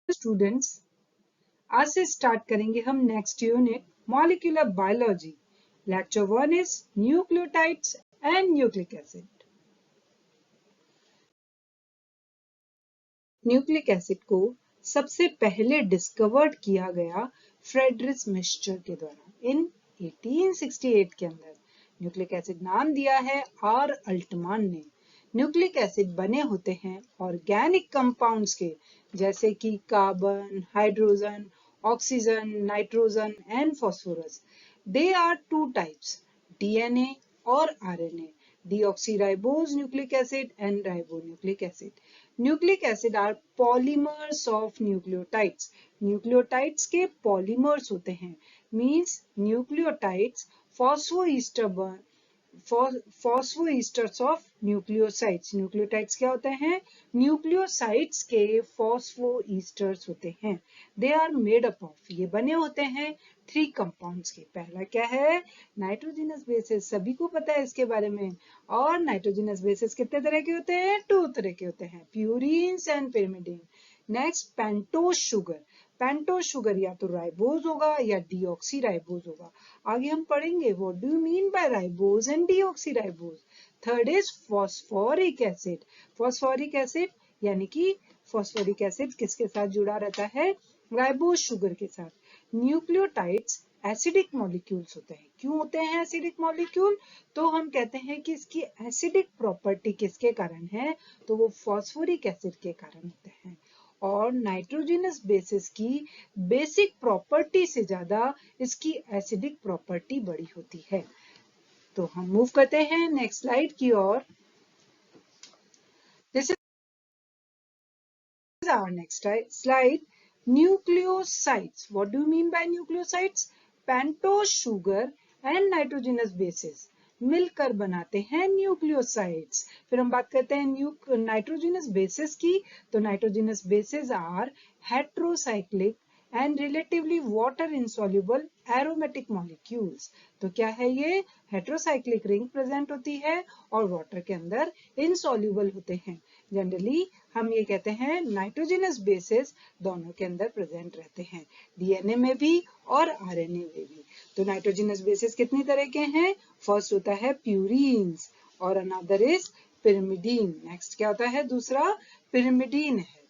Students, आज से start करेंगे हम next unit molecular biology. Lecture 1 is nucleotides and nucleic acid. Nucleic acid को सबसे पहले डिस्कवर्ड किया गया फ्रेडरिक मिक्सचर के द्वारा इन 1868 के अंदर। न्यूक्लिक एसिड नाम दिया है आर अल्टमान ने। न्यूक्लिक एसिड बने होते हैं ऑर्गेनिक कंपाउंड्स के, जैसे कि carbon, hydrogen, oxygen, nitrogen and phosphorus. They are two types, DNA और RNA, deoxyribose nucleic acid and ribonucleic acid. Nucleic acid are polymers of nucleotides. Nucleotides के polymers होते हैं, means nucleotides phosphoesters of nucleosides. Nucleotides क्या होते हैं? Nucleosides के phosphoesters होते हैं. They are made up of, ये बने होते हैं 3 compounds के। पहला क्या है? नाइट्रोजनस बेसिस, सभी को पता है इसके बारे में। और नाइट्रोजनस बेसिस कितने तरह के होते हैं? 2 तरह के होते हैं, purines and pyrimidine. Next pentose sugar. Pentose sugar या तो राइबोज होगा या डीऑक्सी राइबोज होगा। आगे हम पढ़ेंगे what do you mean by ribose and deoxy ribose. Third is phosphoric acid. Phosphoric acid यानी कि फॉस्फोरिक एसिड किसके साथ जुड़ा रहता है? राइबोज शुगर के साथ। न्यूक्लियोटाइड्स एसिडिक मॉलिक्यूल्स होते हैं। क्यों होते हैं एसिडिक मॉलिक्यूल? तो हम कहते हैं कि इसकी एसिडिक प्रॉपर्टी किसके कारण है? तो वो फॉस्फोरिक एसिड के कारण होते हैं। और नाइट्रोजनस बेसिस की बेसिक प्रॉपर्टी से ज्यादा इसकी एसिडिक प्रॉपर्टी बड़ी होती है। तो हम मूव करते हैं नेक्स्ट स्लाइड की ओर। This is our next slide, nucleosides. What do you mean by nucleosides? Pentose sugar and nitrogenous bases मिलकर बनाते हैं न्यूक्लियोसाइड्स। फिर हम बात करते हैं नाइट्रोजनस बेसिस की। तो nitrogenous bases are heterocyclic and relatively water insoluble aromatic molecules. तो क्या है ये? हेट्रोसाइक्लिक रिंग प्रेजेंट होती है और वाटर के अंदर इनसॉल्युबल होते हैं। जनरली हम ये कहते हैं नाइट्रोजनस बेसिस दोनों के अंदर प्रेजेंट रहते हैं, डीएनए में भी और आरएनए में भी। तो नाइट्रोजनस बेसिस कितनी तरह के हैं? फर्स्ट होता है प्यूरीन्स और अनदर इज पिरिमिडीन। नेक्स्ट क्या होता है? दूसरा पिरिमिडीन है।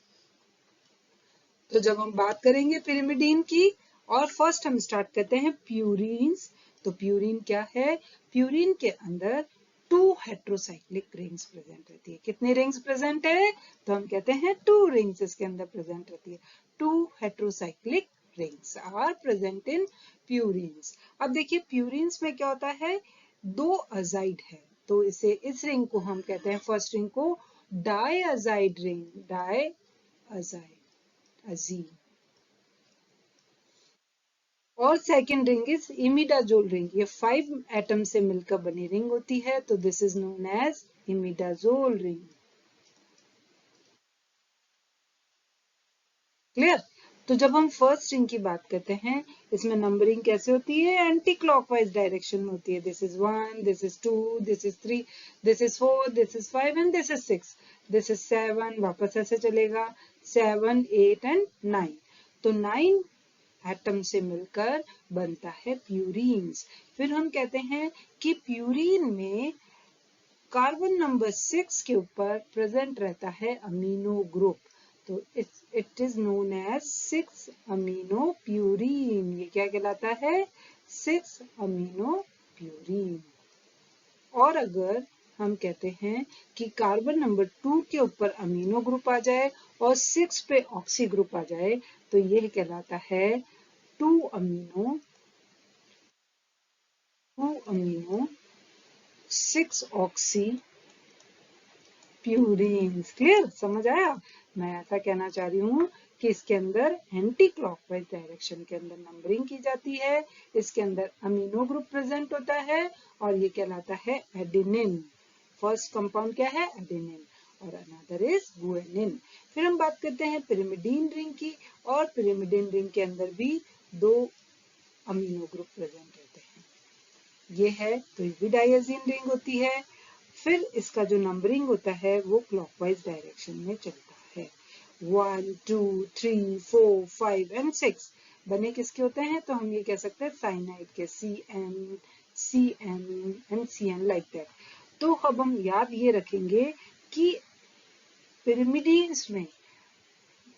तो जब हम बात करेंगे पिरिमिडीन की, और फर्स्ट हम स्टार्ट करते हैं प्यूरीन्स। तो प्यूरीन क्या है? प्यूरीन के अंदर 2 हेट्रोसाइक्लिक रिंग्स प्रेजेंट रहती है। कितनी रिंग्स प्रेजेंट है? तो हम कहते हैं 2 रिंग्स इसके अंदर प्रेजेंट रहती है। 2 heterocyclic rings are present in purines. अब देखिए प्यूरीन्स में क्या होता है? 2 अजाइड है, तो इस रिंग को हम कहते हैं, फर्स्ट रिंग को डाइअजाइड रिंग, डाइअजाइड अजीम। और second ring is imidazole ring. ये 5 एटम से मिलकर बनी रिंग होती है, तो this is known as imidazole ring. Clear? तो जब हम फर्स्ट रिंग की बात करते हैं, इसमें नंबरिंग कैसे होती है? एंटी क्लॉकवाइज डायरेक्शन में होती है। This is 1, this is 2, this is 3, this is 4, this is 5 and this is 6, this is 7, वापस ऐसे चलेगा 7, 8 एंड 9। तो 9 एटम से मिलकर बनता है प्यूरीन्स। फिर हम कहते हैं कि प्यूरीन में कार्बन नंबर 6 के ऊपर प्रेजेंट रहता है अमीनो ग्रुप। तो it is known as 6 amino purine. ये क्या कहलाता है? 6 अमीनो प्यूरीन। और अगर हम कहते हैं कि कार्बन नंबर 2 के ऊपर अमीनो ग्रुप आ जाए और 6 पे ऑक्सी ग्रुप आ जाए, तो यह कहलाता है 2 अमीनो 6 ऑक्सी प्यूरीन्स। क्लियर? समझ आया? मैं ऐसा कहना चाह रही हूँ कि इसके अंदर एंटी क्लॉकवाइज डायरेक्शन के अंदर नंबरिंग की जाती है। इसके अंदर अमीनो ग्रुप प्रेजेंट होता है और ये कहलाता है एडेनिन। फर्स्ट कंपाउंड क्या है? एडेनिन और अनदर इज गुआनिन। फिर हम बात करते हैं पिरिमिडीन रिंग की, और पिरिमिडीन रिंग के अंदर भी 2 अमीनो ग्रुप प्रेजेंट रहते हैं। ये है तो ये भी डायजीन रिंग होती है। फिर इसका जो नंबरिंग होता है वो क्लॉकवाइज डायरेक्शन में चलता है। 1 2 3 4 5 एंड 6 बने किसके होते हैं? तो हम ये कह सकते हैं साइनाइड के, CN and CN like that. तो अब हम याद ये रखेंगे कि पिरिमिडीन्स में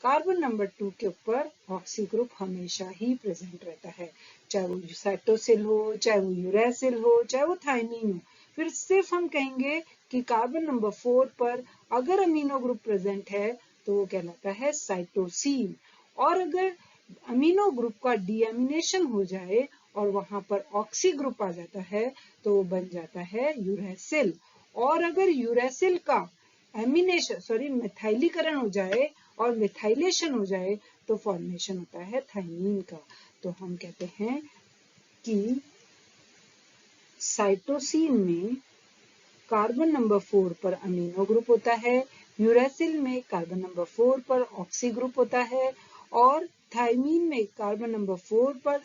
कार्बन नंबर 2 के ऊपर ऑक्सी ग्रुप हमेशा ही प्रेजेंट रहता है, चाहे वो साइटोसिल हो, चाहे वो यूरेसिल हो, चाहे वो थाइमीन हो। फिर सिर्फ हम कहेंगे कि कार्बन नंबर 4 पर अगर अमीनो ग्रुप प्रेजेंट है तो वो कहलाता है साइटोसिन, और अगर अमीनो ग्रुप का डीएमिनेशन हो जाए और वहां पर ऑक्सी ग्रुप आ जाता है तो वो बन जाता है यूरेसिल, और अगर यूरेसिल का मिथाइलीकरण हो जाए और मिथाइलेशन हो जाए तो फॉर्मेशन होता है थाइमीन का। तो हम कहते हैं कि साइटोसिन में कार्बन नंबर 4 पर अमीनो ग्रुप होता है, यूरेसिल में कार्बन नंबर 4 पर ऑक्सी ग्रुप होता है, और थाइमीन में कार्बन नंबर 4 पर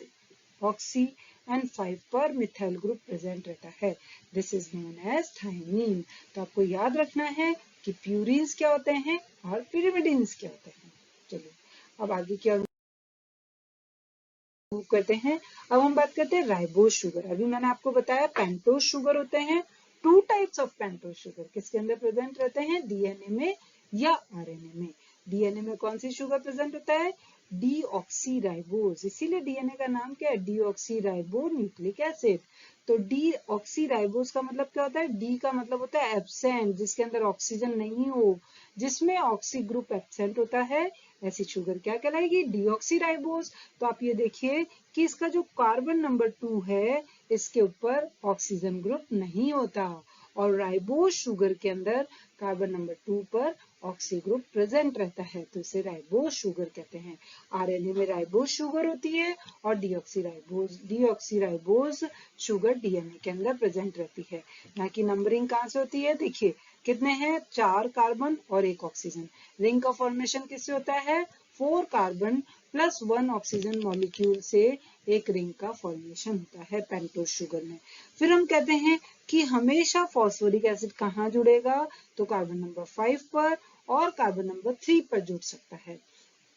ऑक्सी एंड 5 पर मिथाइल ग्रुप प्रेजेंट रहता है। This is known as thymine. तो आपको याद रखना है कि प्यूरीन्स क्या होते हैं और पिरिमिडीन्स क्या होते हैं। चलिए अब आगे की ओर मूव करते हैं। अब हम बात करते हैं राइबोज शुगर। अभी मैंने आपको बताया पेंटोज शुगर होते हैं। 2 टाइप्स ऑफ पेंटोज शुगर किसके अंदर प्रेजेंट रहते हैं? डीएनए में या आरएनए में। डीएनए में कौन सी शुगर प्रेजेंट होता है? डीऑक्सीराइबोज। इसीलिए डीएनए का नाम क्या है? Deoxyribo nucleic acid. तो डीऑक्सीराइबोज का मतलब क्या होता है? डी का मतलब होता है एब्सेंट, जिसके अंदर ऑक्सीजन नहीं हो, जिसमें ऑक्सी ग्रुप एब्सेंट होता है, ऐसी शुगर क्या कहलाएगी? डीऑक्सीराइबोज। तो आप ये देखिए कि इसका जो कार्बन नंबर 2 है इसके ऊपर ऑक्सीजन ग्रुप नहीं होता, और राइबोज शुगर के अंदर कार्बन नंबर 2 पर ऑक्सी ग्रुप प्रेजेंट रहता है, तो इसे राइबोज शुगर कहते हैं। आरएनए में राइबोज शुगर होती है और डीऑक्सीराइबोज शुगर डीएनए के अंदर प्रेजेंट रहती है। यहाँ की नंबरिंग कहाँ से होती है? देखिए कितने हैं? 4 कार्बन और 1 ऑक्सीजन। रिंग का फॉर्मेशन किससे होता है? 4 कार्बन प्लस 1 ऑक्सीजन मॉलिक्यूल से एक रिंग का फॉर्मेशन होता है पेंटोज शुगर में। फिर हम कहते हैं कि हमेशा फॉस्फोरिक एसिड कहाँ जुड़ेगा? तो कार्बन नंबर 5 पर और कार्बन नंबर 3 पर जुड़ सकता है।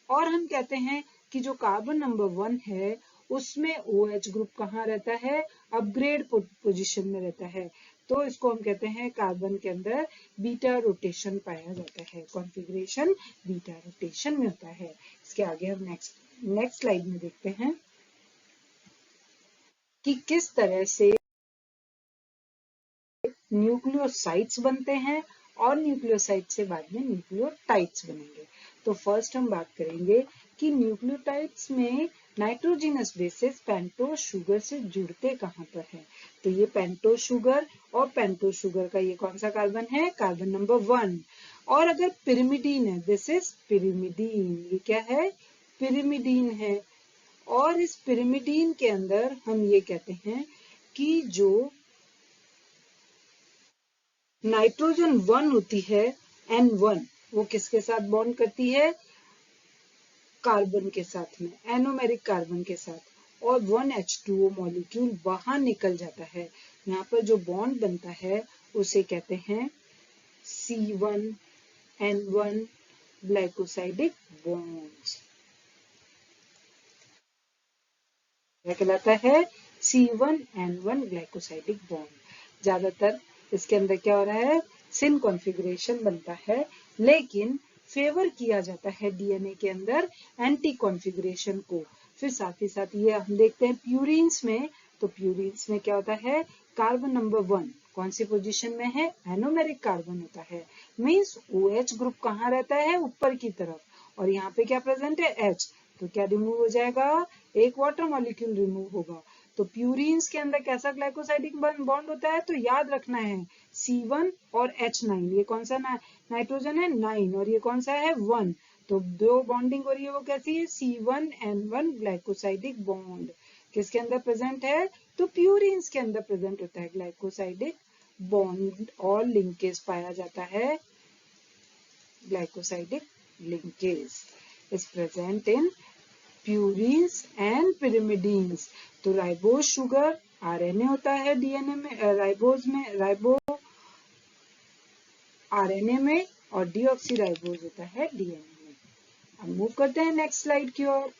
और हम कहते हैं कि जो कार्बन नंबर 1 है उसमें OH ग्रुप कहाँ रहता है? अपग्रेड पोजीशन में रहता है। तो इसको हम कहते हैं कार्बन के अंदर बीटा रोटेशन पाया जाता है, कॉन्फ़िगरेशन बीटा रोटेशन में होता है। इसके आगे हम नेक्स्ट स्लाइड में देखते हैं कि किस तरह से न्यूक्लियोसाइड्स बनते हैं और न्यूक्लियोसाइड से बाद में न्यूक्लियोटाइड्स बनेंगे। तो फर्स्ट हम बात करेंगे कि न्यूक्लियोटाइड्स में नाइट्रोजिनस बेसेस पेंटोज शुगर से जुड़ते कहाँ पर है। तो ये पेंटोज शुगर और पेंटोज शुगर का ये कौन सा कार्बन है? Carbon number 1। और अगर पिरिमिडीन है, दिस इज पिरिमिडीन, ये क्या है? पिरिमिडीन है। और इस पिरिमिडीन के अंदर हम ये कहते हैं कि जो नाइट्रोजन 1 होती है N1, वो किसके साथ बॉन्ड करती है? कार्बन के साथ में, एनोमेरिक कार्बन के साथ, और 1H2O मॉलिक्यूल बाहर निकल जाता है। यहाँ पर जो बॉन्ड बनता है उसे कहते हैं C1N1 ग्लाइकोसाइडिक बॉन्ड। क्या कहलाता है? C1N1 glycosidic bond. ज्यादातर इसके अंदर क्या हो रहा है? सिन कॉन्फ़िगरेशन बनता है, लेकिन फेवर किया जाता है डीएनए के अंदर एंटी कॉन्फ़िगरेशन को। फिर साथ ही साथ ये हम देखते हैं प्यूरिन्स में। तो प्यूरिन्स में क्या होता है? कार्बन नंबर 1 कौन सी पोजीशन में है? एनोमेरिक कार्बन होता है। मीन्स OH ग्रुप कहाँ रहता है? ऊपर की तरफ। और यहाँ पे क्या प्रेजेंट है? H। तो क्या रिमूव हो जाएगा? एक वाटर मॉलिक्यूल रिमूव होगा। तो प्यूरिन्स के अंदर कैसा ग्लाइकोसाइडिक बॉन्ड होता है? तो याद रखना है C1 और H9। ये कौन सा नाइट्रोजन है? 9। और ये कौन सा है? 1। तो दो बॉन्डिंग हो रही है, वो कैसी है? C1N1 ग्लाइकोसाइडिक बॉन्ड किसके अंदर प्रेजेंट है? तो प्यूरिन्स के अंदर प्रेजेंट होता है ग्लाइकोसाइडिक बॉन्ड, और लिंकेज पाया जाता है। Glycosidic linkage is present in purines and पिरिमिडीन्स। तो राइबोज शुगर आरएनए होता है डीएनए में, राइबो आरएनए में, और डीऑक्सीराइबोज होता है डीएनए में। मूव करते हैं नेक्स्ट स्लाइड की ओर।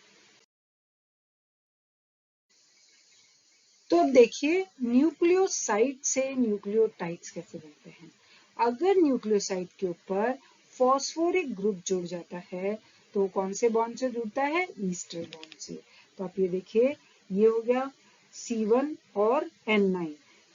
तो अब देखिए न्यूक्लियोसाइड से न्यूक्लियोटाइड्स कैसे बनते हैं। अगर न्यूक्लियोसाइड के ऊपर फॉस्फोरिक ग्रुप जुड़ जाता है तो कौन से बॉन्ड से जुड़ता है, ईस्टर बॉन्ड से। तो आप ये देखिए, ये हो गया C1 और N9।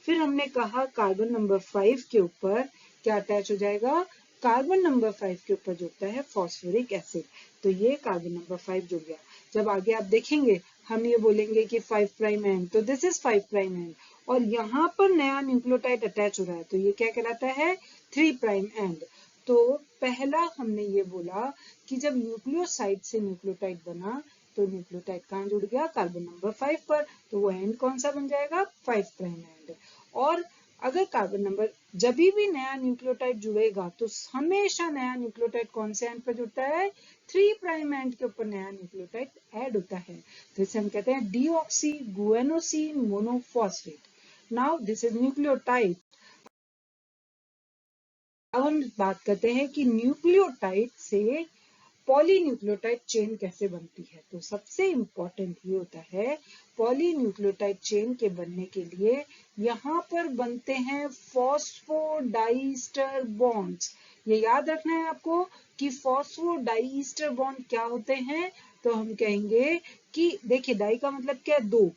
फिर हमने कहा कार्बन नंबर 5 के ऊपर क्या अटैच हो जाएगा, कार्बन नंबर 5 के ऊपर जुड़ता है फॉस्फोरिक एसिड। तो ये कार्बन नंबर 5 जुड़ गया। जब आगे आप देखेंगे हम ये बोलेंगे कि 5 प्राइम एंड, तो दिस इज 5 प्राइम एंड, और यहाँ पर नया न्यूक्लियोटाइड अटैच हो रहा है तो ये क्या कहलाता है, 3 प्राइम एंड। तो पहला हमने ये बोला कि जब न्यूक्लियोसाइड से न्यूक्लियोटाइड बना तो न्यूक्लियोटाइड कहाँ जुड़ गया, कार्बन नंबर 5 पर, तो वो एंड कौन सा बन जाएगा, 5 प्राइम एंड। और अगर कार्बन नंबर जब भी नया न्यूक्लियोटाइड जुड़ेगा तो हमेशा नया न्यूक्लियोटाइड कौन से एंड पर जुड़ता है, 3 प्राइम एंड के ऊपर नया न्यूक्लियोटाइड ऐड होता है। तो इसे हम कहते हैं deoxy guanosine monophosphate. Now this is nucleotide. अब हम बात करते हैं कि न्यूक्लियोटाइड से पॉलीन्यूक्लियोटाइड चेन कैसे बनती है। तो सबसे इंपॉर्टेंट ये होता है, पॉलीन्यूक्लियोटाइड चेन के बनने के लिए यहाँ पर बनते हैं फॉस्फोडाइस्टर बॉन्ड्स। ये याद रखना है आपको कि फॉस्फोडाइस्टर बॉन्ड क्या होते हैं। तो हम कहेंगे कि देखिए डाई का मतलब क्या है, दो।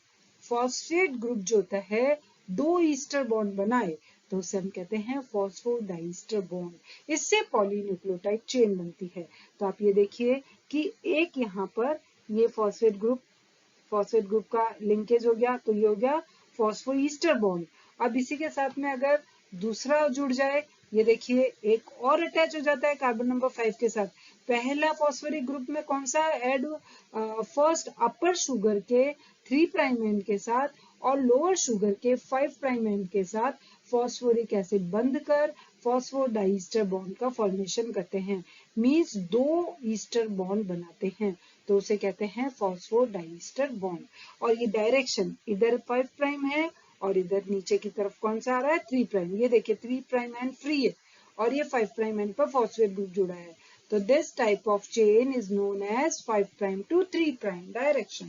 फॉस्फेट ग्रुप जो होता है दो ईस्टर बॉन्ड बनाए तो उसे हम कहते हैं फॉस्फोडाइस्टर बॉन्ड। इससे पॉलीन्यूक्लियोटाइड चेन बनती है। तो आप ये देखिए कि एक यहाँ पर ये फॉस्फेट ग्रुप का लिंकेज हो गया तो ये हो गया फॉस्फोईस्टर बॉन्ड। अब इसी के साथ में अगर दूसरा जुड़ जाए, ये देखिए एक और अटैच हो जाता है कार्बन नंबर 5 के साथ। पहला फॉस्फोरिक ग्रुप में कौन सा ऐड, फर्स्ट अपर शुगर के 3 प्राइम एंड के साथ और लोअर शुगर के 5 प्राइम एंड के साथ फॉस्फोरिक एसिड बंध कर फॉस्फोडाइस्टर बॉन्ड का फॉर्मेशन करते हैं। मींस दो ईस्टर बॉन्ड बनाते हैं तो उसे कहते हैं फॉस्फोडाइस्टर बॉन्ड। और ये डायरेक्शन इधर 5 प्राइम है और इधर नीचे की तरफ कौन सा आ रहा है, 3 प्राइम। ये देखिए 3 प्राइम एंड फ्री है और ये 5 प्राइम एंड पर फॉस्फेट ग्रुप जुड़ा है। तो this type of chain is known as 5 prime to 3 prime direction.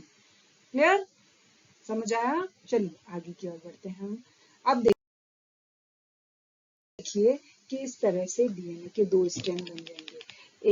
Clear, समझ आया। चलिए आगे की ओर बढ़ते हैं हम। अब देखिए कि इस तरह से डीएनए के दो स्ट्रैंड बन जाएंगे।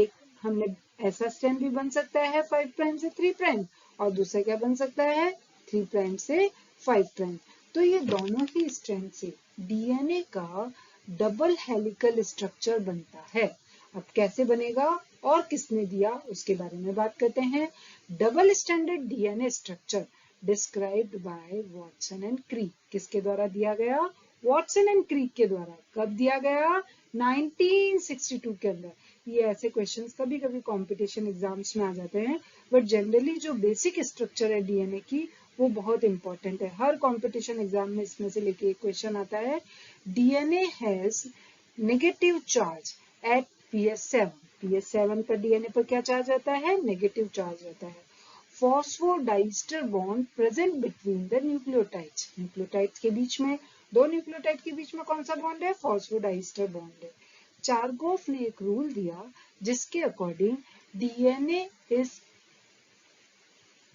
एक हमने ऐसा स्ट्रैंड भी बन सकता है 5 प्राइम से 3 प्राइम और दूसरा क्या बन सकता है 3 प्राइम से 5 प्राइम। तो ये दोनों ही स्ट्रैंड से डीएनए का डबल हेलिकल स्ट्रक्चर बनता है। अब कैसे बनेगा और किसने दिया उसके बारे में बात करते हैं। Double stranded DNA structure described bye Watson and creek, किसके द्वारा दिया गया, वॉटसन एंड क्रीक के द्वारा। कब दिया गया, 1962 के अंदर। ये ऐसे क्वेश्चंस कभी कभी कंपटीशन एग्जाम्स में आ जाते हैं, बट जनरली जो बेसिक स्ट्रक्चर है डीएनए की वो बहुत इंपॉर्टेंट है। हर कंपटीशन एग्जाम में इसमें से लेके एक क्वेश्चन आता है। DNA has negative charge at PS7। PS7 पर डीएनए पर क्या चार्ज रहता है, नेगेटिव चार्ज रहता है। Phosphodiester bond present between the nucleotides. Nucleotides के बीच में, दो न्यूक्लियोटाइड के बीच में कौन सा बॉन्ड है, फॉस्फोडाइस्टर बॉन्ड है। चारगोफ ने एक रूल दिया जिसके according DNA is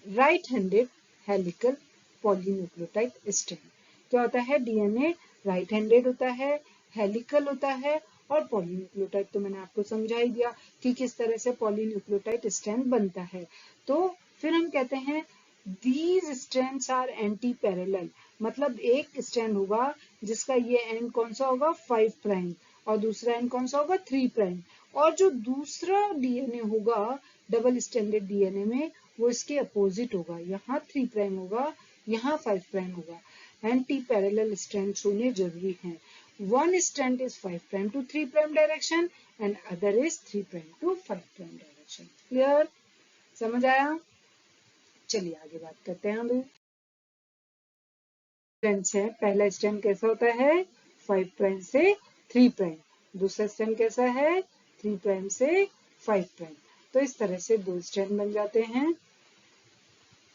right handed helical polynucleotide strand. क्या होता है, डीएनए राइट हैंडेड होता है, हेलिकल होता है और पॉलीन्यूक्लियोटाइड तो मैंने आपको समझा ही दिया कि किस तरह से पॉलीन्यूक्लियोटाइड स्ट्रैंड बनता है। तो फिर हम कहते हैं these strands are antiparallel, मतलब एक स्ट्रैंड होगा जिसका ये एंड कौन सा होगा 5 प्राइम और दूसरा एंड कौन सा होगा 3 प्राइम, और जो दूसरा डीएनए होगा डबल स्ट्रैंडेड डीएनए में वो इसके अपोजिट होगा, यहाँ 3 प्राइम होगा यहाँ 5 प्राइम होगा। एंटी पैरेलल स्ट्रैंड्स होने जरूरी हैं। One strand is 5 prime to 3 prime direction and other is 3 prime to 5 prime direction. Clear? समझ आया। चलिए आगे बात करते हैं। हम स्ट्रैंड्स हैं, पहला स्ट्रैंड कैसा होता है 5 प्राइम से 3 प्राइम, दूसरा स्ट्रैंड कैसा है 3 प्राइम से 5 प्राइम। तो इस तरह से दो स्ट्रैंड बन जाते हैं,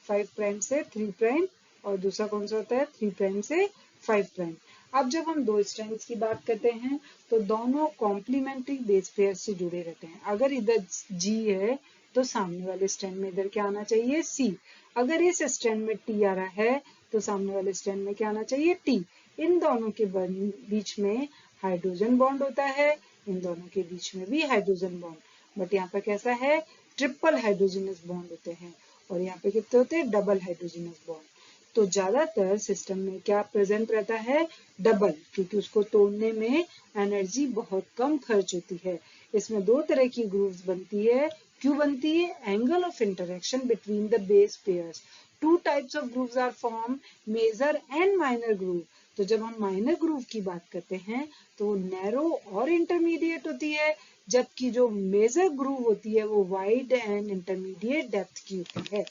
5 प्राइम से 3 प्राइम और दूसरा कौन सा होता है 3 प्राइम से 5 प्राइम। अब जब हम दो स्ट्रैंड्स की बात करते हैं तो दोनों कॉम्प्लीमेंट्री बेस पेयर से जुड़े रहते हैं। अगर इधर G है तो सामने वाले स्ट्रैंड में इधर क्या आना चाहिए, C। अगर इस स्ट्रैंड में T आ रहा है तो सामने वाले स्ट्रैंड में क्या आना चाहिए, T। इन दोनों के बीच में हाइड्रोजन बॉन्ड होता है, इन दोनों के बीच में भी हाइड्रोजन बॉन्ड, बट यहाँ पे कैसा है, ट्रिपल हाइड्रोजनस बॉन्ड होते हैं, और यहाँ पे कितने होते हैं, डबल हाइड्रोजनस बॉन्ड। तो ज्यादातर सिस्टम में क्या प्रेजेंट रहता है, डबल, क्योंकि उसको तोड़ने में एनर्जी बहुत कम खर्च होती है। इसमें दो तरह की ग्रूव्स बनती है, क्यों बनती है, angle of interaction between the base pairs. Two types of grooves are form, major and minor groove. तो जब हम माइनर ग्रूव की बात करते हैं तो नैरो और इंटरमीडिएट होती है, जबकि जो मेजर ग्रूव होती है वो वाइड एंड इंटरमीडिएट डेप्थ की होती है।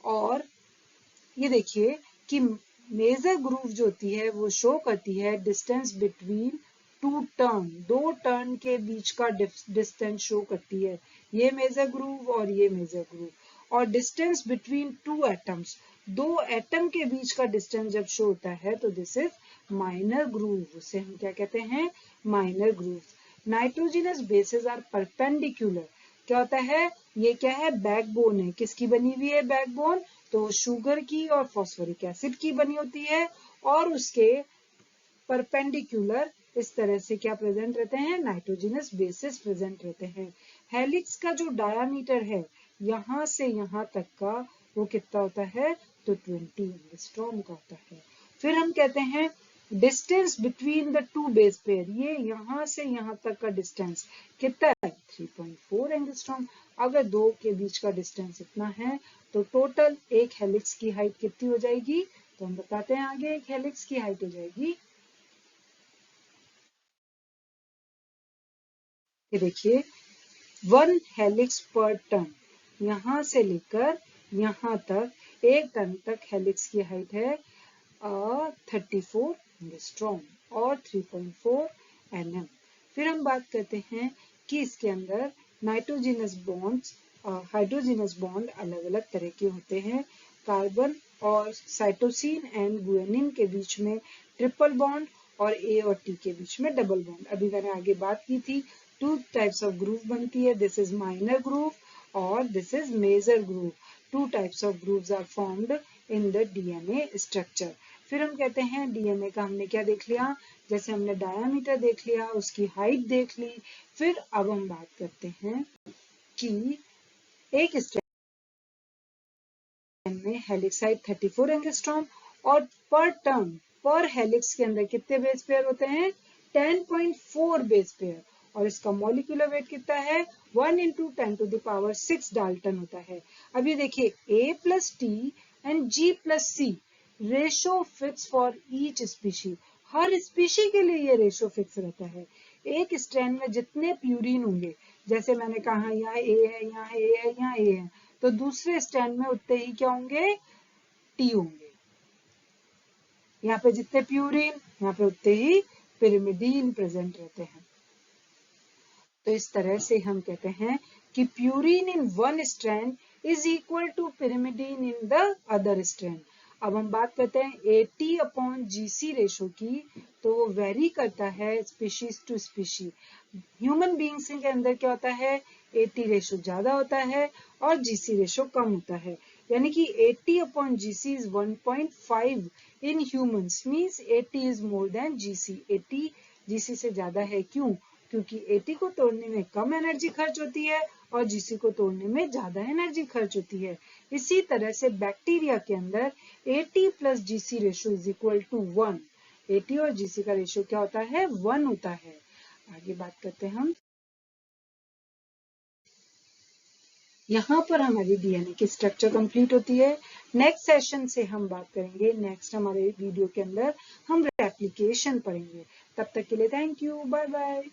और ये देखिए कि मेजर ग्रूव जो होती है वो शो करती है डिस्टेंस बिटवीन टू टर्न, दो टर्न के बीच का डिस्टेंस शो करती है, ये मेजर ग्रूव और ये मेजर ग्रूव। और डिस्टेंस बिटवीन टू एटम्स, दो एटम के बीच का डिस्टेंस जब शो होता है तो दिस इज माइनर ग्रूव, उसे हम क्या कहते हैं, minor groove. Nitrogenous bases are perpendicular, क्या होता है, ये क्या है, बैकबोन है, किसकी बनी हुई है, बैकबोन, तो शुगर की और फॉस्फोरिक एसिड की बनी होती है, और उसके परपेंडिकुलर इस तरह से क्या प्रेजेंट रहते हैं, नाइट्रोजनस बेसिस प्रेजेंट रहते हैं। हेलिक्स का जो डायामीटर है यहाँ से यहाँ तक का वो कितना होता है, तो 20 एंगस्ट्रॉम का होता है। फिर हम कहते हैं distance between the two base pair, ये यहाँ से यहाँ तक का डिस्टेंस कितना है, 3.4 एंगस्ट्रॉम। अगर दो के बीच का डिस्टेंस इतना है तो टोटल एक हेलिक्स की हाइट कितनी हो जाएगी, तो हम बताते हैं आगे, एक हेलिक्स की हाइट हो जाएगी, ये देखिए 1 हेलिक्स पर टन, यहाँ से लेकर यहाँ तक 1 टन तक हेलिक्स की हाइट है 34 एंगस्ट्रॉम और 3.4 nm। फिर हम बात करते हैं कि इसके अंदर नाइट्रोजनस बॉन्ड्स, हाइड्रोजनस बॉन्ड अलग अलग तरह के होते हैं। कार्बन और साइटोसिन एंड गुआनिन के बीच में ट्रिपल बॉन्ड, और ए और टी के बीच में डबल बॉन्ड। अभी मैंने आगे बात की थी, टू टाइप्स ऑफ ग्रूव बनती है, दिस इज माइनर ग्रूव और this is major groove. Two types of grooves are formed in the DNA structure. फिर हम कहते हैं डीएनए का हमने क्या देख लिया, जैसे हमने डायामीटर देख लिया, उसकी हाइट देख ली। फिर अब हम बात करते हैं कि एक स्ट्रैंड में हेलिक्स हाइट 34 एंगस्ट्रॉम, और पर टर्न, पर हेलिक्स के अंदर कितने बेस पेयर होते हैं, 10.4 बेस पेयर, और इसका मॉलिक्यूलर वेट कितना है, 1 × 10⁶ डाल्टन होता है। अब ये देखिए A + T and G + C ratio fix for each species, her species के लिए ये रेशो फिक्स रहता है। एक स्ट्रैंड में जितने प्यूरिन होंगे, जैसे मैंने कहा यहाँ A है, यहाँ A है, यहाँ A है, तो दूसरे स्ट्रैंड में उतने ही क्या होंगे, T होंगे। यहाँ पे जितने प्यूरिन, यहाँ पे उतने ही पिरिमिडीन प्रेजेंट रहते हैं। तो इस तरह से हम कहते हैं कि purine in one strand is equal to pyrimidine in the other strand. अब हम बात करते हैं AT/GC रेशो की, तो वो वेरी करता है species to species. Human beings के अंदर क्या होता है, AT रेशो ज्यादा होता है और GC रेशो कम होता है, यानी कि AT/GC is 1.5 in humans, means AT is more than GC। AT GC से ज्यादा है, क्यों, क्योंकि AT को तोड़ने में कम एनर्जी खर्च होती है और GC को तोड़ने में ज्यादा एनर्जी खर्च होती है। इसी तरह से बैक्टीरिया के अंदर AT+GC ratio is equal to 1। AT और GC का रेशो क्या होता है, 1 होता है। आगे बात करते हैं हम, यहाँ पर हमारी डीएनए की स्ट्रक्चर कंप्लीट होती है। नेक्स्ट सेशन से हम बात करेंगे, नेक्स्ट हमारे वीडियो के अंदर हम रेप्लिकेशन पढ़ेंगे। तब तक के लिए थैंक यू, बाय बाय।